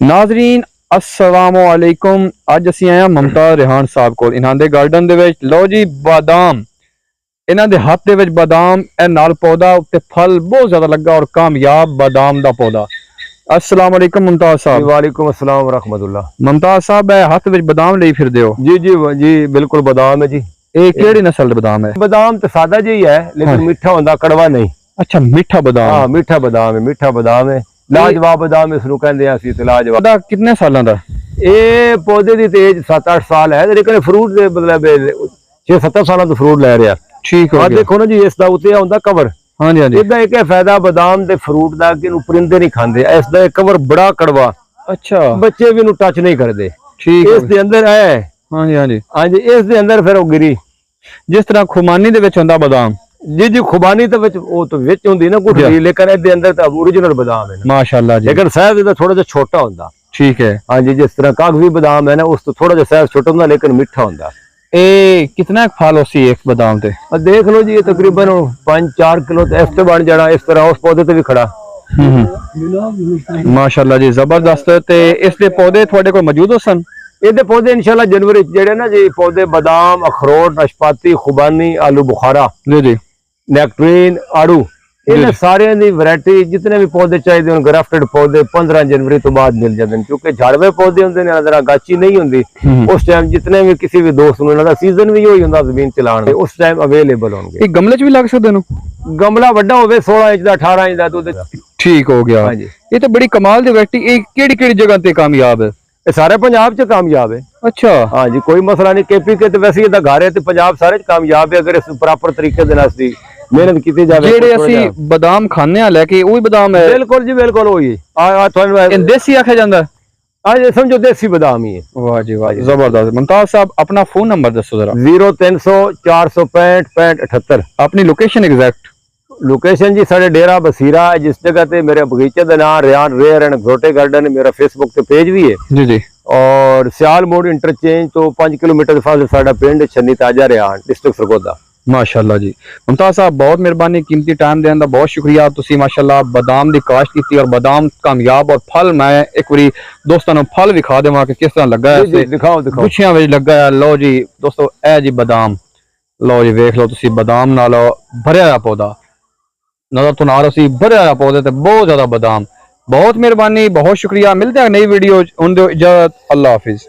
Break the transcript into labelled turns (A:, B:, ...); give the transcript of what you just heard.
A: नाजरीन अस्सलामुअलैकुम। अज असी आए मुमताज रिहान साहब को इन्हां दे गार्डन दे विच। लो जी बादाम, इन्हां दे हत्थ दे विच बादाम ए नाल पौधा उत्ते फल बहुत ज्यादा लगा और कामयाब बादाम दा पौधा। अस्सलामुअलैकुम मुमताज साहब।
B: वालेकुम अस्सलाम व रहमतुल्लाह।
A: मुमताज साहब ए हत्थ विच बादाम लेई फिरदे हो?
B: जी बिल्कुल बादाम है जी।
A: ए केड़ी नस्ल दे बादाम है?
B: बादाम तो सादा जी है लेकिन मीठा होंदा, कड़वा नहीं।
A: अच्छा मीठा बादाम।
B: हाँ मीठा बादाम है, मीठा बादाम है। लाजवाब बादाम इसनू कहंदे आ असीं ते लाजवाब।
A: पौधा कितने सालां दा?
B: ये पौधे दी तेज 7-8 साल है लेकिन फ्रूट दे मतलब 6-7 साल तो फ्रूट ले रहा।
A: ठीक हो गया।
B: देखो ना जी इसदा उत्ते आउंदा कवर।
A: हाँ जी हाँ जी।
B: इसदा एक है फायदा बादाम दे फ्रूट दा कि इनू परिंदे नहीं खांदे। इसदा कवर बड़ा कड़वा।
A: अच्छा
B: बच्चे भी इनू टच नहीं करदे।
A: ठीक
B: इस दे अंदर है।
A: हाँ जी हाँ जी।
B: हाँ जी इस दे अंदर फिर वो गिरी
A: जिस तरह खुमानी दे विच हुंदा बादाम।
B: जी खुबानी तो विच हुंदी ना गुठली, लेकिन इहदे अंदर तो ओरिजिनल बादाम है ना।
A: माशाल्लाह जी।
B: लेकिन साइज इहदा थोड़ा जिहा छोटा हुंदा।
A: ठीक है।
B: हाँ जी जिस तरह कागजी बादाम है ना उस तो थोड़ा जिहा साइज छोटा हुंदा लेकिन मीठा हुंदा।
A: ए कितना फल होसी एक बादाम ते?
B: देख लो जी ये तकरीबन 5-4 किलो तो इस ते बन जाना। इस तरह उस पौधे ते भी खड़ा।
A: माशाल्लाह जी जबरदस्त। ते इस दे पौधे थोड़े कोल मौजूद होसन?
B: ਇਹਦੇ पौधे इंशाल्लाह जनवरी जेड़े ना जी पौधे बादाम, अखरोट, नाशपाती, खुबानी, आलू बुखारा,
A: जी जी,
B: नेक्ट्रीन, आड़ू, इन सारे दी वैरायटी जितने भी पौधे चाहिए उन ग्राफ्टेड पौधे 15 जनवरी तो बाद मिल जाते हैं। क्योंकि झाड़वे पौधे होंगे ने जरा गाची नहीं होंगी उस टाइम जितने भी किसी भी दोस्त ਨੂੰ ਇਹਨਾਂ सीजन भी ਹੋਈ ਹੁੰਦਾ ਜ਼ਮੀਨ ਚਲਾਉਣ ਦੇ उस टाइम अवेलेबल होंगे।
A: ਇਹ ਗਮਲੇ 'ਚ ਵੀ ਲੱਗ ਸਕਦੇ ਨੇ?
B: ਗਮਲਾ ਵੱਡਾ ਹੋਵੇ 16 ਇੰਚ ਦਾ 18 ਇੰਚ ਦਾ ਦੁੱਧ।
A: ਠੀਕ ਹੋ ਗਿਆ। ਇਹ ਤਾਂ ਬੜੀ ਕਮਾਲ ਦੀ ਵੈਰਾਈਟੀ। ਇਹ ਕਿਹੜੀ ਕਿਹੜੀ ਜਗ੍ਹਾ ਤੇ ਕਾਮਯਾਬ ਹੈ?
B: ये सारे पंजाब च कामयाब है।
A: अच्छा
B: हाँ जी कोई मसला नहीं। केपी के तो वैसे ये घर है तो पंजाब सारे कामयाब है अगर इस प्रॉपर तरीके से नास्ती मेहनत की जाए।
A: ਜਿਹੜੇ ਅਸੀਂ ਬਾਦਾਮ ਖਾਣੇ ਆ ਲੈ ਕੇ ਉਹੀ ਬਾਦਾਮ ਹੈ?
B: बिल्कुल जी बिल्कुल वही आ ਤੁਹਾਨੂੰ
A: ਦੇਸੀ ਆਖਿਆ ਜਾਂਦਾ?
B: आज समझो देसी बादाम ही है।
A: वाह जी वाह, जबरदस्त। मुमताज साहब अपना फोन नंबर दसो जरा।
B: 0300 465 6578।
A: अपनी लोकेशन एग्जैक्ट?
B: लोकेशन जी साढ़े डेरा बसीरा है जिस जगह ते मेरे बगीचे का नाम रियान रेयर एंड ग्रोटे गार्डन। मेरा फेसबुक पे पेज भी है
A: जी जी।
B: और सियाल मोड़ इंटरचेंज तो 5 किलोमीटर फासले साडा पिंड छन्नी ताजा रियान डिस्ट्रिक्ट सरगोदा। माशाल्लाह जी।
A: मुमताज साहब बहुत मेहरबानी, कीमती टाइम देने का बहुत शुक्रिया। तुसी माशाल्लाह बादाम की काश्त की और बादाम कामयाब और फल मैं एक बारी दोस्तों को फल विखा देवां कि किस तरह लगा है।
B: दिखाओ दिखाओ
A: गुच्छियां विच लगा है। लो जी दोस्तों ए जी बादाम, लो जी वेख लो तुसी बादाम नाल भरिया पौधा नजर तो ना रही भरिया पौधे ते बहुत ज्यादा बादाम। बहुत मेहरबानी, बहुत शुक्रिया। मिलते हैं नई वीडियो। उन दो इजाजत, अल्लाह हाफिज।